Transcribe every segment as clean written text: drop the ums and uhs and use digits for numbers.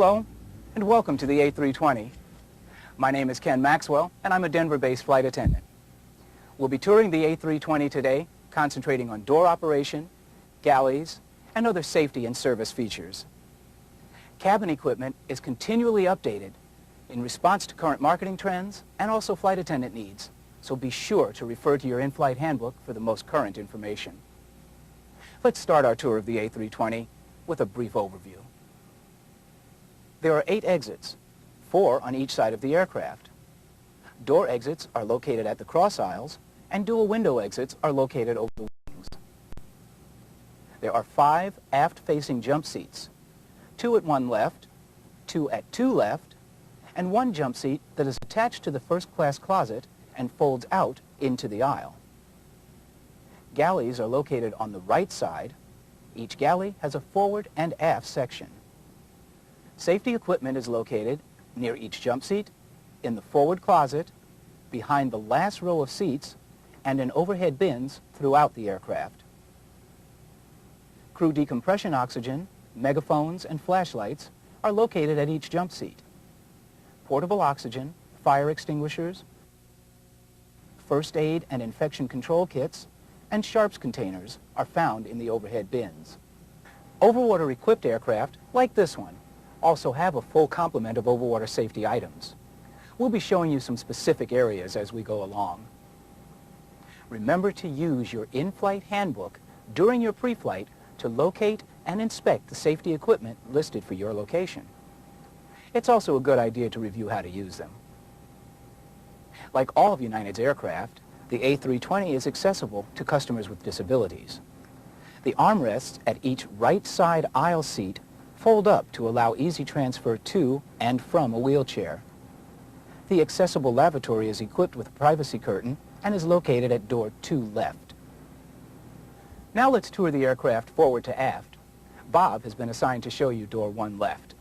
Hello, and welcome to the A320. My name is Ken Maxwell, and I'm a Denver-based flight attendant. We'll be touring the A320 today, concentrating on door operation, galleys, and other safety and service features. Cabin equipment is continually updated in response to current marketing trends and also flight attendant needs, so be sure to refer to your in-flight handbook for the most current information. Let's start our tour of the A320 with a brief overview. There are 8 exits, 4 on each side of the aircraft. Door exits are located at the cross aisles, and dual window exits are located over the wings. There are 5 aft-facing jump seats, 2 at one left, 2 at 2 left, and 1 jump seat that is attached to the first-class closet and folds out into the aisle. Galleys are located on the right side. Each galley has a forward and aft section. Safety equipment is located near each jump seat, in the forward closet, behind the last row of seats, and in overhead bins throughout the aircraft. Crew decompression oxygen, megaphones, and flashlights are located at each jump seat. Portable oxygen, fire extinguishers, first aid and infection control kits, and sharps containers are found in the overhead bins. Overwater-equipped aircraft, like this one, also have a full complement of overwater safety items. We'll be showing you some specific areas as we go along. Remember to use your in-flight handbook during your pre-flight to locate and inspect the safety equipment listed for your location. It's also a good idea to review how to use them. Like all of United's aircraft, the A320 is accessible to customers with disabilities. The armrests at each right side aisle seat fold up to allow easy transfer to and from a wheelchair. The accessible lavatory is equipped with a privacy curtain and is located at door 2 left. Now let's tour the aircraft forward to aft. Bob has been assigned to show you door 1 left.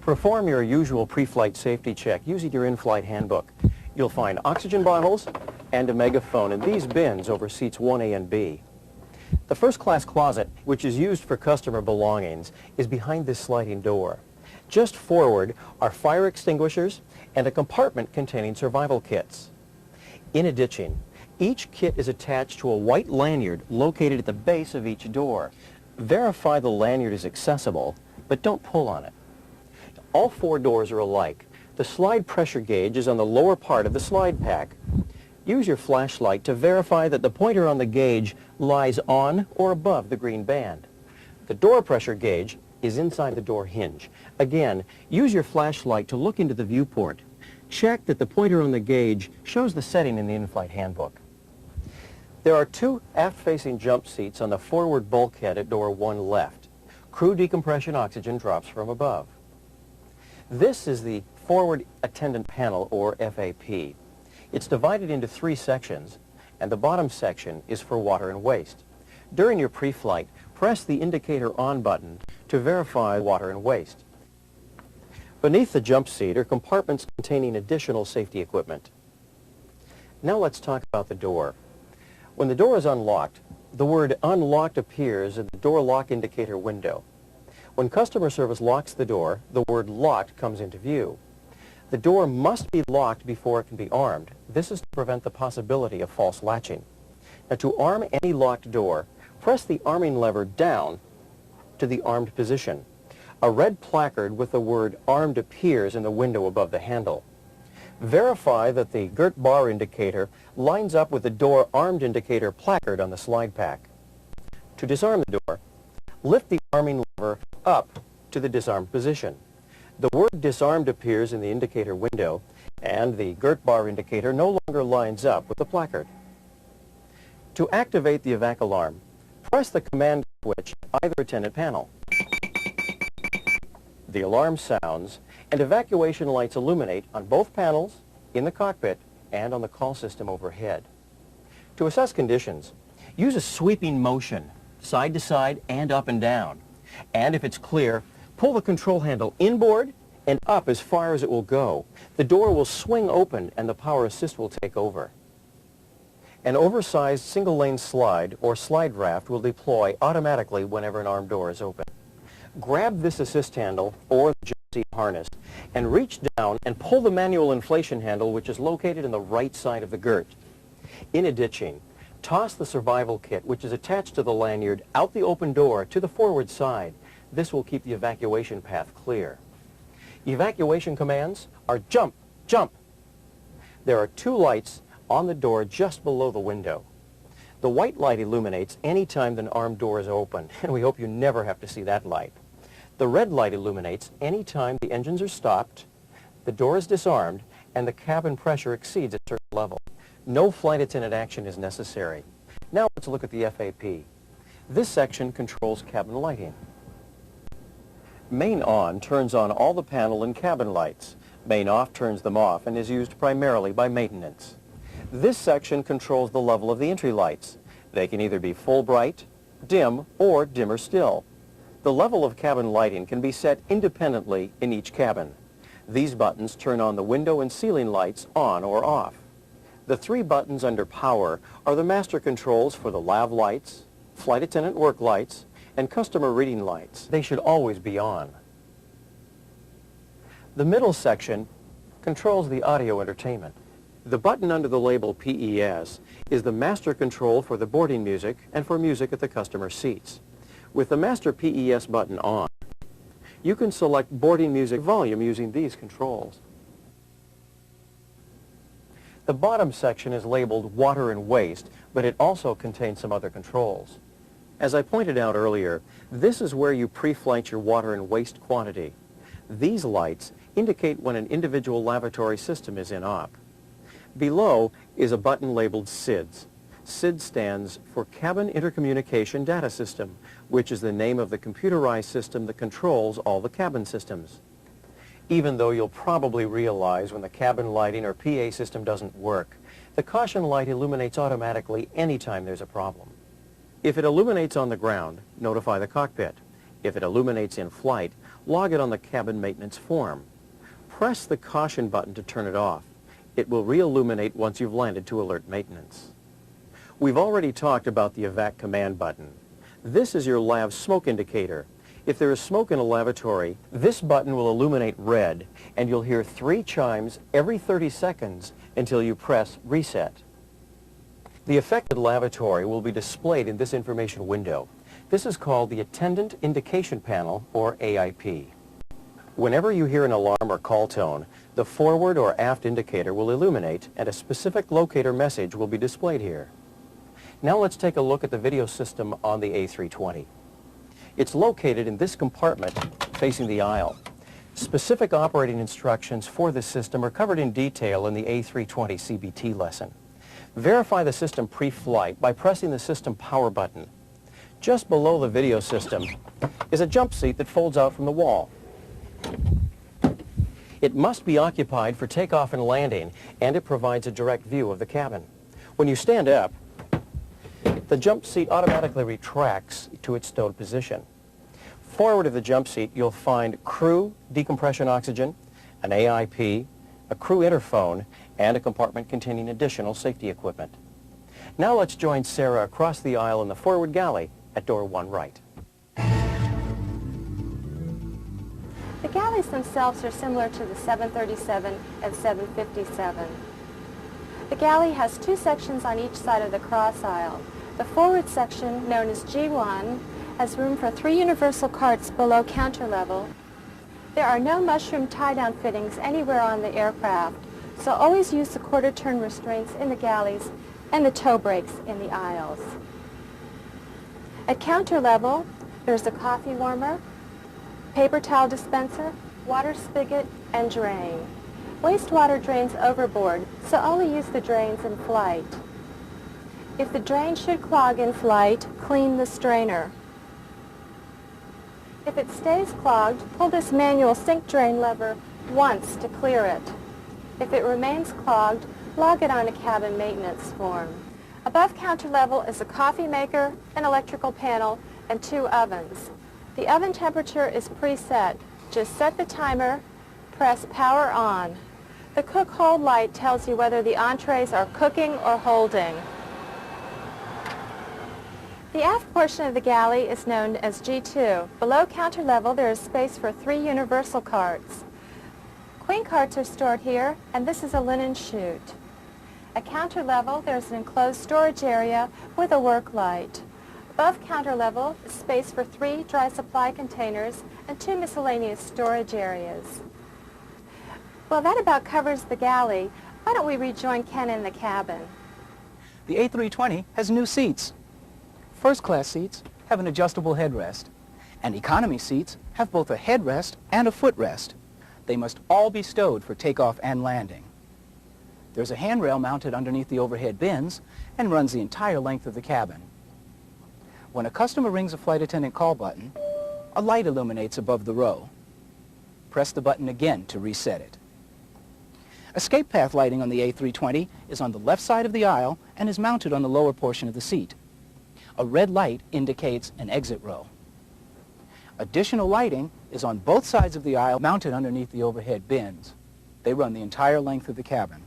Perform your usual pre-flight safety check using your in-flight handbook. You'll find oxygen bottles and a megaphone in these bins over seats 1A and B. The first-class closet, which is used for customer belongings, is behind this sliding door. Just forward are fire extinguishers and a compartment containing survival kits. In addition, each kit is attached to a white lanyard located at the base of each door. Verify the lanyard is accessible, but don't pull on it. All 4 doors are alike. The slide pressure gauge is on the lower part of the slide pack. Use your flashlight to verify that the pointer on the gauge lies on or above the green band. The door pressure gauge is inside the door hinge. Again, use your flashlight to look into the viewport. Check that the pointer on the gauge shows the setting in the in-flight handbook. There are 2 aft-facing jump seats on the forward bulkhead at door 1 left. Crew decompression oxygen drops from above. This is the Forward Attendant Panel, or FAP. It's divided into 3 sections, and the bottom section is for water and waste. During your pre-flight, press the indicator on button to verify water and waste. Beneath the jump seat are compartments containing additional safety equipment. Now let's talk about the door. When the door is unlocked, the word unlocked appears in the door lock indicator window. When customer service locks the door, the word locked comes into view. The door must be locked before it can be armed. This is to prevent the possibility of false latching. Now, to arm any locked door, press the arming lever down to the armed position. A red placard with the word armed appears in the window above the handle. Verify that the girt bar indicator lines up with the door armed indicator placard on the slide pack. To disarm the door, lift the arming lever up to the disarmed position. The word disarmed appears in the indicator window, and the girt bar indicator no longer lines up with the placard. To activate the evac alarm, press the command switch on either attendant panel. The alarm sounds, and evacuation lights illuminate on both panels, in the cockpit, and on the call system overhead. To assess conditions, use a sweeping motion, side to side and up and down. And if it's clear, pull the control handle inboard and up as far as it will go. The door will swing open and the power assist will take over. An oversized single-lane slide or slide raft will deploy automatically whenever an armed door is open. Grab this assist handle or the jump seat harness and reach down and pull the manual inflation handle, which is located in the right side of the girt. In addition, toss the survival kit, which is attached to the lanyard, out the open door to the forward side. This will keep the evacuation path clear. Evacuation commands are jump, jump. There are 2 lights on the door just below the window. The white light illuminates any time an armed door is open, and we hope you never have to see that light. The red light illuminates any time the engines are stopped, the door is disarmed, and the cabin pressure exceeds a certain level. No flight attendant action is necessary. Now let's look at the FAP. This section controls cabin lighting. Main on turns on all the panel and cabin lights. Main off turns them off and is used primarily by maintenance. This section controls the level of the entry lights. They can either be full bright, dim, or dimmer still. The level of cabin lighting can be set independently in each cabin. These buttons turn on the window and ceiling lights on or off. The 3 buttons under power are the master controls for the lav lights, flight attendant work lights, and customer reading lights. They should always be on. The middle section controls the audio entertainment. The button under the label PES is the master control for the boarding music and for music at the customer seats. With the master PES button on, you can select boarding music volume using these controls. The bottom section is labeled water and waste, but it also contains some other controls. As I pointed out earlier, this is where you pre-flight your water and waste quantity. These lights indicate when an individual lavatory system is in op. Below is a button labeled SIDS. SID stands for Cabin Intercommunication Data System, which is the name of the computerized system that controls all the cabin systems. Even though you'll probably realize when the cabin lighting or PA system doesn't work, the caution light illuminates automatically anytime there's a problem. If it illuminates on the ground, notify the cockpit. If it illuminates in flight, log it on the cabin maintenance form. Press the caution button to turn it off. It will re-illuminate once you've landed to alert maintenance. We've already talked about the evac command button. This is your lav smoke indicator. If there is smoke in a lavatory, this button will illuminate red, and you'll hear 3 chimes every 30 seconds until you press reset. The affected lavatory will be displayed in this information window. This is called the Attendant Indication Panel, or AIP. Whenever you hear an alarm or call tone, the forward or aft indicator will illuminate and a specific locator message will be displayed here. Now let's take a look at the video system on the A320. It's located in this compartment facing the aisle. Specific operating instructions for this system are covered in detail in the A320 CBT lesson. Verify the system pre-flight by pressing the system power button. Just below the video system is a jump seat that folds out from the wall. It must be occupied for takeoff and landing, and it provides a direct view of the cabin. When you stand up, the jump seat automatically retracts to its stowed position. Forward of the jump seat, you'll find crew decompression oxygen, an AIP, a crew interphone, and a compartment containing additional safety equipment. Now let's join Sarah across the aisle in the forward galley at door 1 right. The galleys themselves are similar to the 737 and 757. The galley has 2 sections on each side of the cross aisle. The forward section, known as G1, has room for 3 universal carts below counter level. There are no mushroom tie-down fittings anywhere on the aircraft, so always use the quarter-turn restraints in the galleys and the toe brakes in the aisles. At counter level, there's a coffee warmer, paper towel dispenser, water spigot, and drain. Wastewater drains overboard, so only use the drains in flight. If the drain should clog in flight, clean the strainer. If it stays clogged, pull this manual sink drain lever once to clear it. If it remains clogged, log it on a cabin maintenance form. Above counter level is a coffee maker, an electrical panel, and 2 ovens. The oven temperature is preset. Just set the timer, press power on. The cook hold light tells you whether the entrees are cooking or holding. The aft portion of the galley is known as G2. Below counter level there is space for 3 universal carts. Queen carts are stored here, and this is a linen chute. At counter level there is an enclosed storage area with a work light. Above counter level is space for 3 dry supply containers and 2 miscellaneous storage areas. Well, that about covers the galley. Why don't we rejoin Ken in the cabin? The A320 has new seats. First class seats have an adjustable headrest, and economy seats have both a headrest and a footrest. They must all be stowed for takeoff and landing. There's a handrail mounted underneath the overhead bins and runs the entire length of the cabin. When a customer rings a flight attendant call button, a light illuminates above the row. Press the button again to reset it. Escape path lighting on the A320 is on the left side of the aisle and is mounted on the lower portion of the seat. A red light indicates an exit row. Additional lighting is on both sides of the aisle mounted underneath the overhead bins. They run the entire length of the cabin.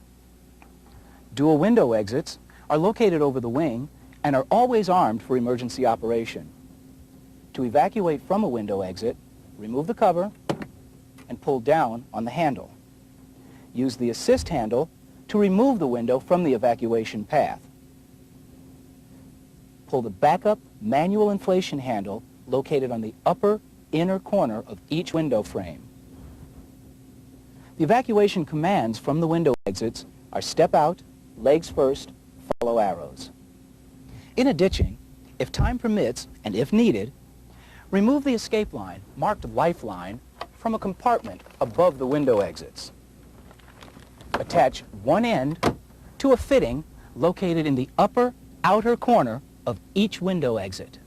Dual window exits are located over the wing and are always armed for emergency operation. To evacuate from a window exit, remove the cover and pull down on the handle. Use the assist handle to remove the window from the evacuation path. Pull the backup manual inflation handle located on the upper inner corner of each window frame. The evacuation commands from the window exits are step out, legs first, follow arrows. In a ditching, if time permits and if needed, remove the escape line, marked lifeline, from a compartment above the window exits. Attach one end to a fitting located in the upper outer corner of each window exit.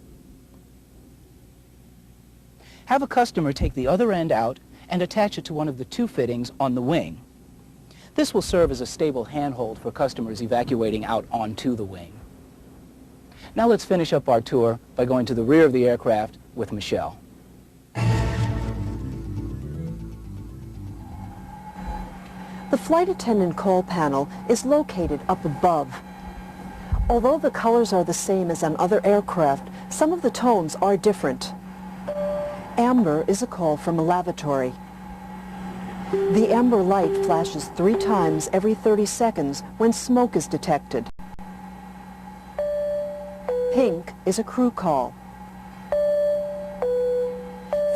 Have a customer take the other end out and attach it to one of the 2 fittings on the wing. This will serve as a stable handhold for customers evacuating out onto the wing. Now let's finish up our tour by going to the rear of the aircraft with Michelle. The flight attendant call panel is located up above. Although the colors are the same as on other aircraft, some of the tones are different. Amber is a call from a lavatory. The amber light flashes 3 times every 30 seconds when smoke is detected. Pink is a crew call.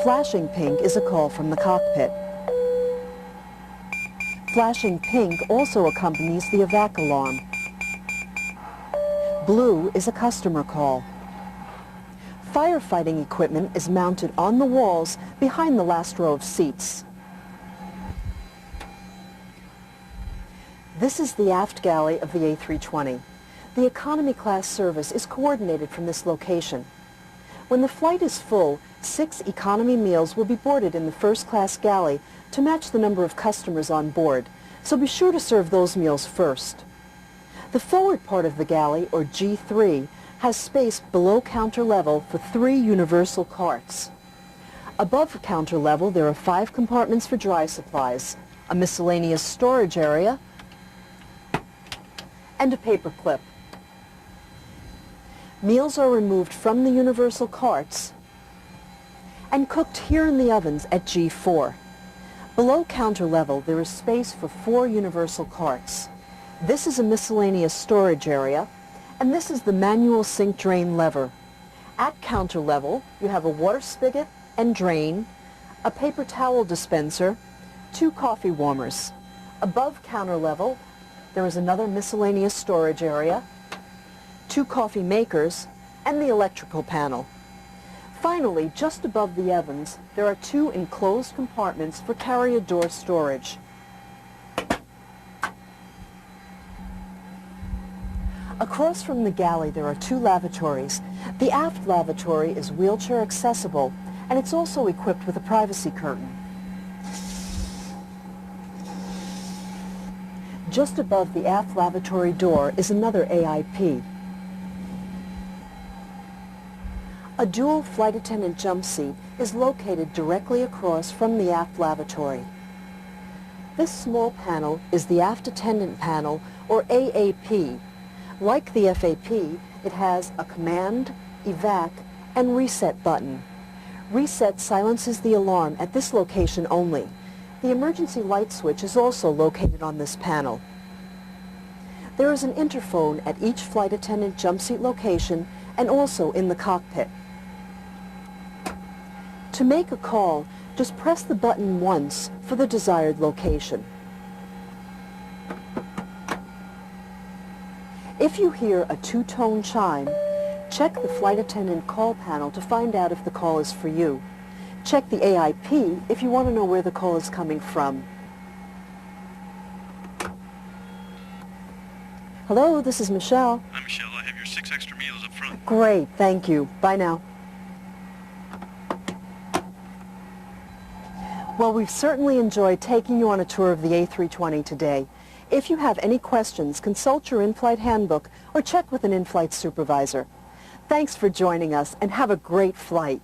Flashing pink is a call from the cockpit. Flashing pink also accompanies the evac alarm. Blue is a customer call. Firefighting equipment is mounted on the walls behind the last row of seats. This is the aft galley of the A320. The economy class service is coordinated from this location. When the flight is full, 6 economy meals will be boarded in the first class galley to match the number of customers on board, so be sure to serve those meals first. The forward part of the galley, or G3, has space below counter level for 3 universal carts. Above counter level there are 5 compartments for dry supplies, a miscellaneous storage area, and a paper clip. Meals are removed from the universal carts and cooked here in the ovens at G4. Below counter level there is space for 4 universal carts. This is a miscellaneous storage area, and this is the manual sink drain lever. At counter level you have a water spigot and drain, a paper towel dispenser, 2 coffee warmers. Above counter level there is another miscellaneous storage area, 2 coffee makers, and the electrical panel. Finally, just above the ovens, there are 2 enclosed compartments for carrier door storage. Across from the galley there are 2 lavatories. The aft lavatory is wheelchair accessible, and it's also equipped with a privacy curtain. Just above the aft lavatory door is another AIP. A dual flight attendant jump seat is located directly across from the aft lavatory. This small panel is the aft attendant panel, or AAP. Like the FAP, it has a command, evac, and reset button. Reset silences the alarm at this location only. The emergency light switch is also located on this panel. There is an interphone at each flight attendant jump seat location and also in the cockpit. To make a call, just press the button once for the desired location. If you hear a two-tone chime, check the flight attendant call panel to find out if the call is for you. Check the AIP if you want to know where the call is coming from. Hello, this is Michelle. Hi, Michelle. I have your 6 extra meals up front. Great, thank you. Bye now. Well, we've certainly enjoyed taking you on a tour of the A320 today. If you have any questions, consult your in-flight handbook or check with an in-flight supervisor. Thanks for joining us and have a great flight.